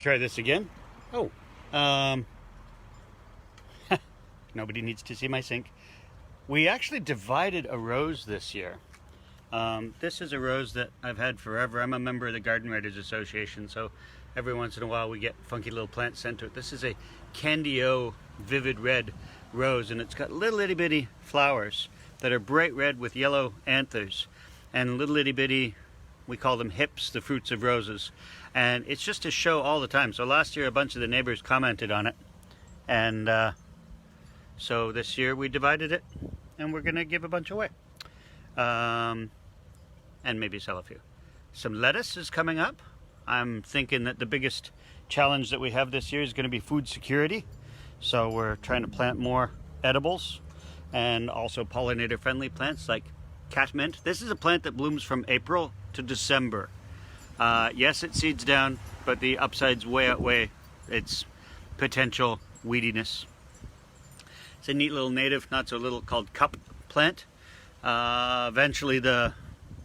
Try this again. Oh, um, nobody needs to see my sink. We actually divided a rose this year. This is a rose that I've had forever. I'm a member of the Garden Writers Association, so every once in a while we get funky little plants sent to it. This is a Candio vivid red rose, and it's got little itty bitty flowers that are bright red with yellow anthers, and little itty bitty, we call them hips, the fruits of roses. And it's just a show all the time. So last year a bunch of the neighbors commented on it, and so this year we divided it and we're gonna give a bunch away, and maybe sell a few. Some lettuce is coming up. I'm thinking that the biggest challenge that we have this year is going to be food security, so we're trying to plant more edibles and also pollinator friendly plants like catmint. This is a plant that blooms from April to December. Yes, it seeds down, but the upsides way outweigh its potential weediness. It's a neat little native, not so little, called cup plant. Eventually the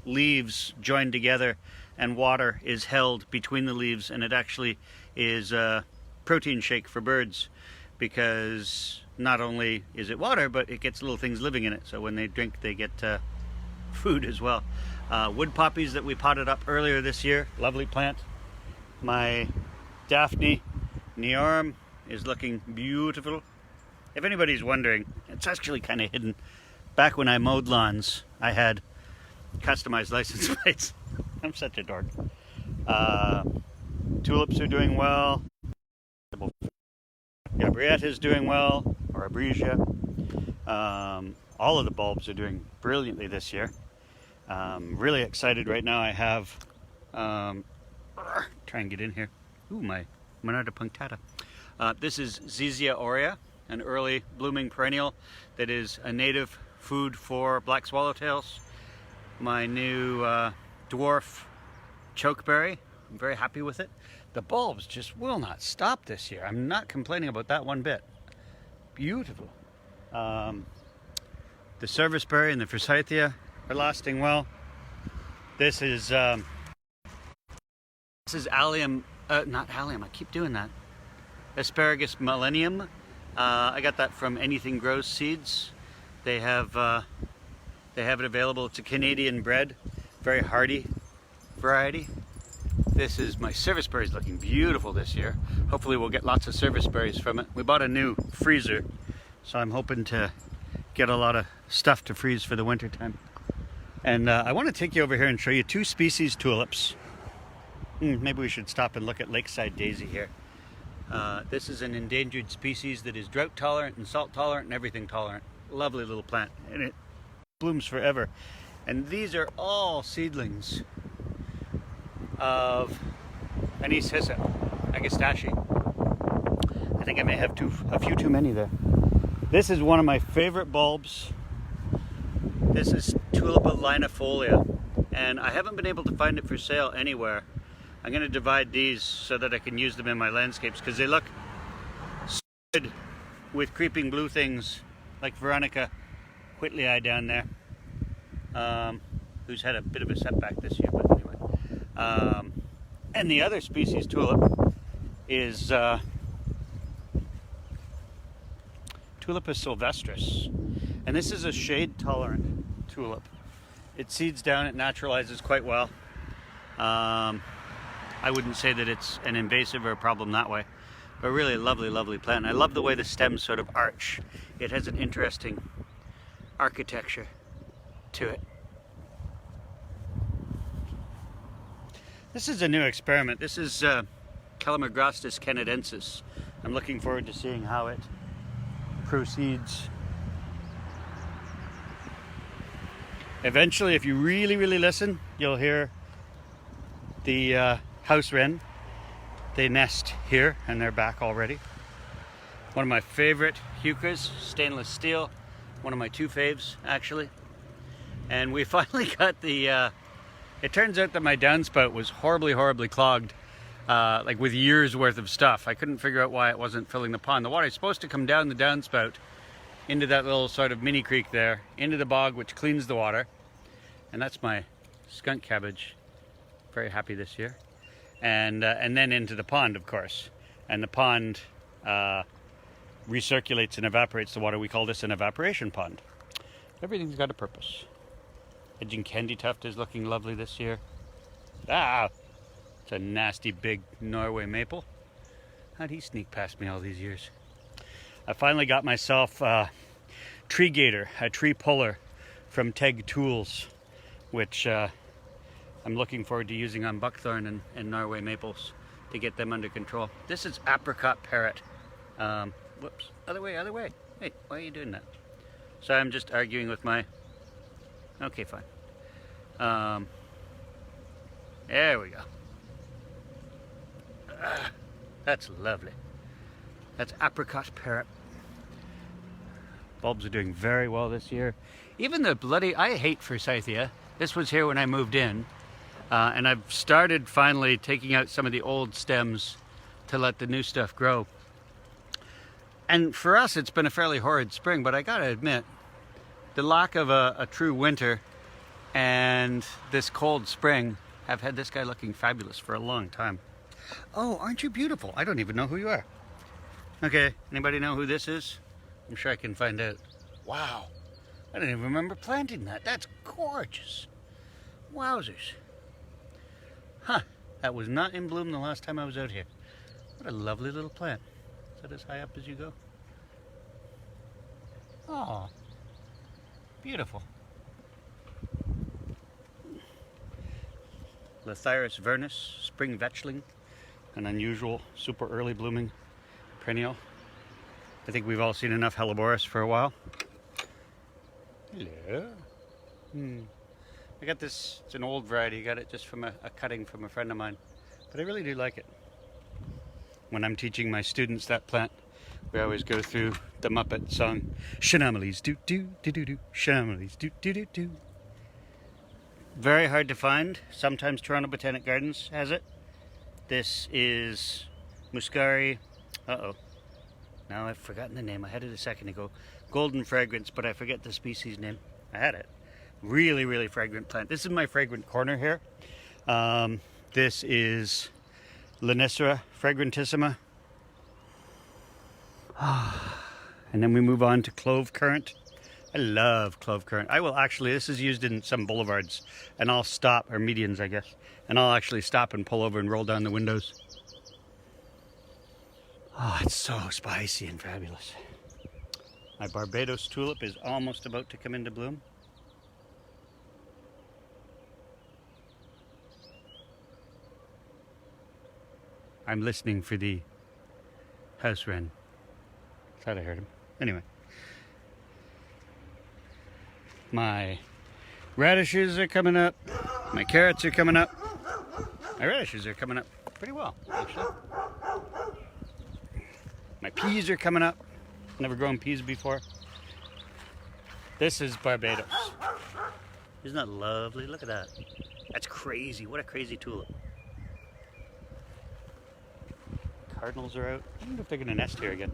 leaves join together and water is held between the leaves, and it actually is a protein shake for birds, because not only is it water, but it gets little things living in it, so when they drink they get food as well. Wood poppies that we potted up earlier this year, lovely plant. My Daphne neorum is looking beautiful. If anybody's wondering, it's actually kind of hidden. Back when I mowed lawns, I had customized license plates. I'm such a dork. Tulips are doing well. Gabriette is doing well, or Abresia. All of the bulbs are doing brilliantly this year. Really excited right now. I have, try and get in here. Ooh, my Monarda punctata. This is Zizia aurea, an early blooming perennial that is a native food for black swallowtails. My new dwarf chokeberry, I'm very happy with it. The bulbs just will not stop this year. I'm not complaining about that one bit. Beautiful. The serviceberry and the forsythia are lasting well. This is allium, not allium, I keep doing that. Asparagus millennium. I got that from Anything Grows Seeds. They have it available. It's a Canadian bred, very hardy variety. This is my serviceberries, looking beautiful this year. Hopefully we'll get lots of serviceberries from it. We bought a new freezer, so I'm hoping to get a lot of stuff to freeze for the winter time. And I want to take you over here and show you two species tulips. Maybe we should stop and look at Lakeside Daisy here. This is an endangered species that is drought tolerant and salt tolerant and everything tolerant. Lovely little plant, and it blooms forever. And these are all seedlings of Anise hyssop, agastache. I think I may have a few too many there. This is one of my favorite bulbs. This is Tulipa linifolia, and I haven't been able to find it for sale anywhere. I'm going to divide these so that I can use them in my landscapes, because they look so good with creeping blue things like Veronica Whitley down there, who's had a bit of a setback this year, but anyway. And the other species tulip is Tulipa sylvestris, and this is a shade tolerant tulip. It seeds down, it naturalizes quite well. I wouldn't say that it's an invasive or a problem that way, but really a lovely, lovely plant. I love the way the stems sort of arch. It has an interesting architecture to it. This is a new experiment. This is Calamagrostis canadensis. I'm looking forward to seeing how it proceeds. Eventually, if you really, really listen, you'll hear the house wren. They nest here and they're back already. One of my favorite heuchras, stainless steel. One of my two faves, actually. And we finally got the, it turns out that my downspout was horribly, horribly clogged, like with years worth of stuff. I couldn't figure out why it wasn't filling the pond. The water is supposed to come down the downspout into that little sort of mini creek there, into the bog, which cleans the water. And that's my skunk cabbage. Very happy this year. and then into the pond, of course. And the pond recirculates and evaporates the water. We call this an evaporation pond. Everything's got a purpose. Edging Candy Tuft is looking lovely this year. Ah! It's a nasty big Norway maple. How'd he sneak past me all these years? I finally got myself a tree gator, a tree puller from Teg Tools, which I'm looking forward to using on buckthorn and Norway maples to get them under control. This is apricot parrot. Whoops, other way. Hey, why are you doing that? So I'm just arguing with my... Okay, fine. There we go. That's lovely. That's apricot parrot. Bulbs are doing very well this year. Even the bloody... I hate forsythia. This was here when I moved in. And I've started finally taking out some of the old stems to let the new stuff grow. And for us, it's been a fairly horrid spring, but I gotta admit, the lack of a true winter and this cold spring have had this guy looking fabulous for a long time. Oh, aren't you beautiful? I don't even know who you are. Okay, anybody know who this is? I'm sure I can find out. Wow, I don't even remember planting that. That's gorgeous. Wowzers. Huh, that was not in bloom the last time I was out here. What a lovely little plant. Is that as high up as you go? Oh, beautiful. Lathyrus vernus, spring vetchling, an unusual, super early blooming perennial. I think we've all seen enough Helleborus for a while. Hello. I got this, it's an old variety, got it just from a cutting from a friend of mine. But I really do like it. When I'm teaching my students that plant, we always go through the Muppet song, Shanamalies do do do do do, Shanamalies do do do do. Very hard to find. Sometimes Toronto Botanic Gardens has it. This is Muscari. Uh-oh. Now I've forgotten the name. I had it a second ago. Golden Fragrance, but I forget the species name. I had it. Really, really fragrant plant. This is my fragrant corner here. This is Linicera fragrantissima. And then we move on to clove currant. I love clove currant. I will actually, this is used in some boulevards, and I'll stop, or medians I guess, and I'll actually stop and pull over and roll down the windows. Oh, it's so spicy and fabulous. My Barbados Tulip is almost about to come into bloom. I'm listening for the house wren. Thought I heard him. Anyway. My radishes are coming up. My carrots are coming up. My radishes are coming up pretty well, actually. My peas are coming up. Never grown peas before. This is Barbados. Isn't that lovely? Look at that. That's crazy. What a crazy tulip. Cardinals are out. I wonder if they're going to nest here again.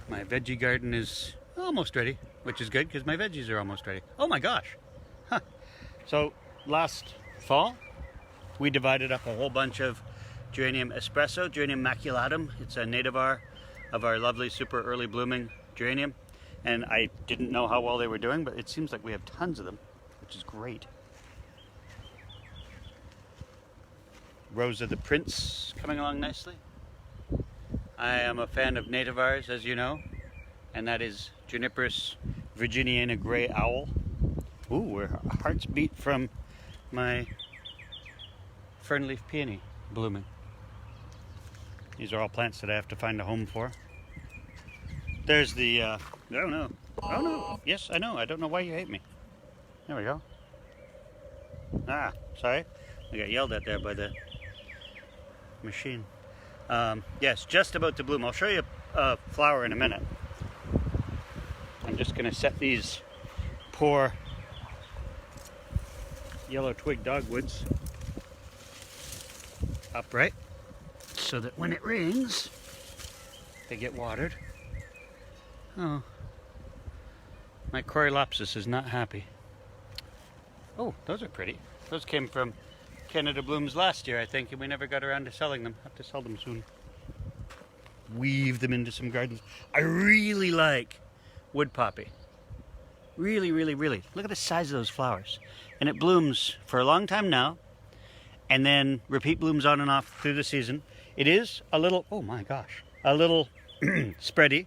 My veggie garden is almost ready, which is good because my veggies are almost ready. Oh my gosh. Huh. So last fall, we divided up a whole bunch of Geranium espresso, Geranium Maculatum. It's a nativar of our lovely super early blooming geranium. And I didn't know how well they were doing, but it seems like we have tons of them, which is great. Rose of the Prince coming along nicely. I am a fan of nativars, as you know, and that is Juniperus virginiana gray owl. Ooh, where hearts beat from my fernleaf peony blooming. These are all plants that I have to find a home for. There's the, oh no, oh no, yes, I know, I don't know why you hate me. There we go. Ah, sorry, I got yelled at there by the machine. Yes, just about to bloom. I'll show you a flower in a minute. I'm just going to set these poor yellow twig dogwoods upright so that when it rains, they get watered. Oh, my Coreopsis is not happy. Oh, those are pretty. Those came from Canada blooms last year, I think, and we never got around to selling them. Have to sell them soon. Weave them into some gardens. I really like wood poppy. Really, really, really. Look at the size of those flowers. And it blooms for a long time now, and then repeat blooms on and off through the season. It is a little, oh my gosh, a little spready.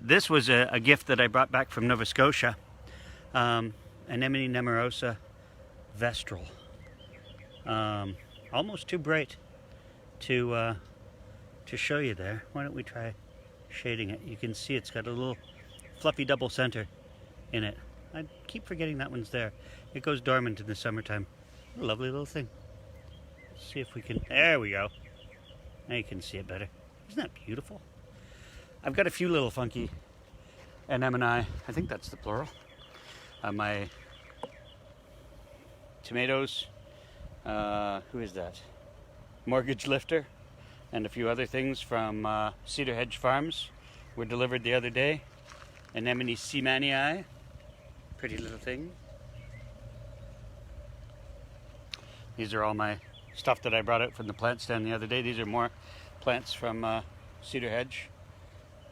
This was a gift that I brought back from Nova Scotia. Anemone nemorosa vestral. Almost too bright to show you there. Why don't we try shading it? You can see it's got a little fluffy double center in it. I keep forgetting that one's there. It goes dormant in the summertime. A lovely little thing. Let's see if we can, there we go. Now you can see it better. Isn't that beautiful? I've got a few little funky anemone, I think that's the plural. My tomatoes, who is that? Mortgage Lifter, and a few other things from Cedar Hedge Farms were delivered the other day. Anemone seamanii, pretty little thing. These are all my stuff that I brought out from the plant stand the other day. These are more plants from Cedar Hedge.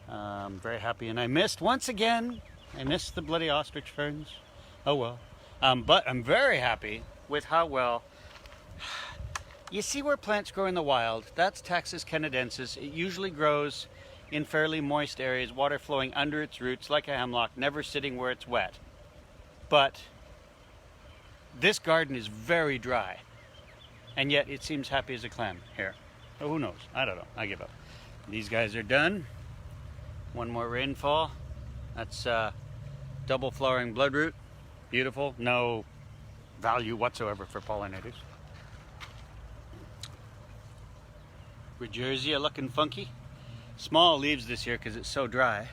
Very happy, and I missed, once again, I missed the bloody ostrich ferns. Oh well. But I'm very happy with how well, you see where plants grow in the wild, that's Taxus canadensis. It usually grows in fairly moist areas, water flowing under its roots like a hemlock, never sitting where it's wet. But this garden is very dry, and yet it seems happy as a clam here. Oh, who knows? I don't know. I give up. These guys are done. One more rainfall. That's double flowering bloodroot. Beautiful. No value whatsoever for pollinators. Regerzia looking funky. Small leaves this year because it's so dry.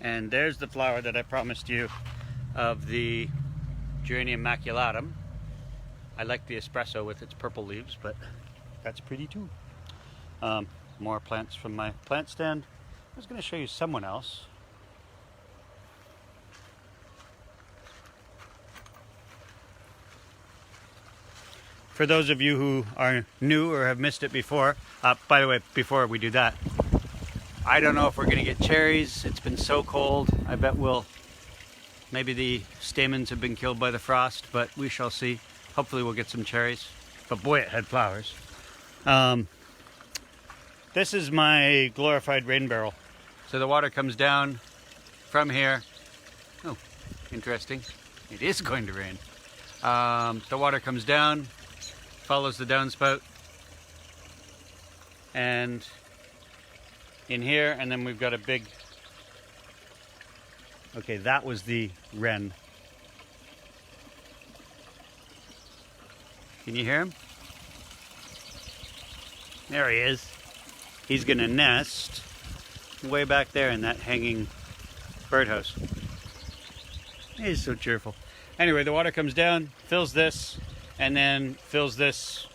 And there's the flower that I promised you of the Geranium Maculatum. I like the espresso with its purple leaves, but that's pretty too. More plants from my plant stand. I was going to show you someone else. For those of you who are new or have missed it before, by the way, before we do that, I don't know if we're going to get cherries. It's been so cold. I bet maybe the stamens have been killed by the frost, but we shall see. Hopefully we'll get some cherries. But boy, it had flowers. This is my glorified rain barrel. So the water comes down from here. Oh, interesting. It is going to rain. The water comes down, follows the downspout, and in here, and then we've got a big, okay, that was the wren. Can you hear him? There he is. He's gonna nest way back there in that hanging birdhouse. He's so cheerful. Anyway, the water comes down, fills this, and then fills this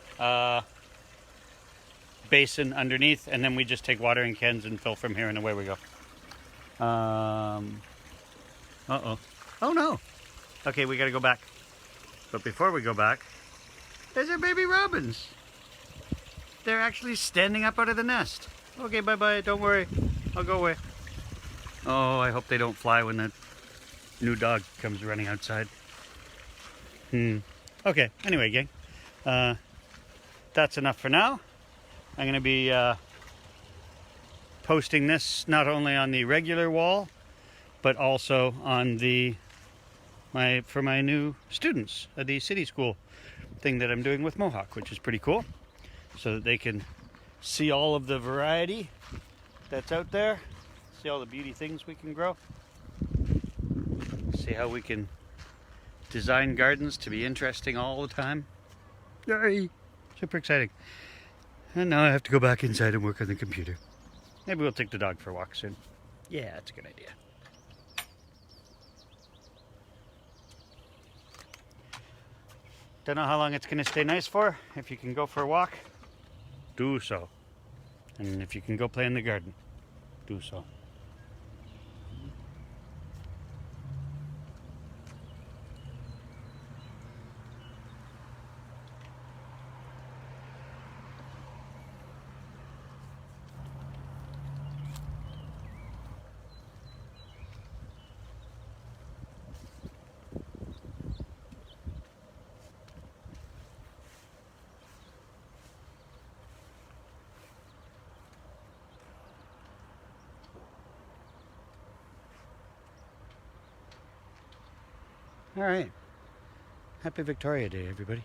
basin underneath, and then we just take watering cans and fill from here, and away we go. Uh-oh. Oh no! Okay, we gotta go back. But before we go back, there's our baby robins. They're actually standing up out of the nest. Okay, bye-bye, don't worry. I'll go away. Oh, I hope they don't fly when the new dog comes running outside. Okay, anyway, gang. That's enough for now. I'm going to be posting this not only on the regular wall, but also on for my new students at the city school thing that I'm doing with Mohawk, which is pretty cool, so that they can see all of the variety that's out there, see all the beauty things we can grow, see how we can design gardens to be interesting all the time. Yay! Super exciting. And now I have to go back inside and work on the computer. Maybe we'll take the dog for a walk soon. Yeah, that's a good idea. Don't know how long it's going to stay nice for. If you can go for a walk, do so. And if you can go play in the garden, do so. All right. Happy Victoria Day, everybody.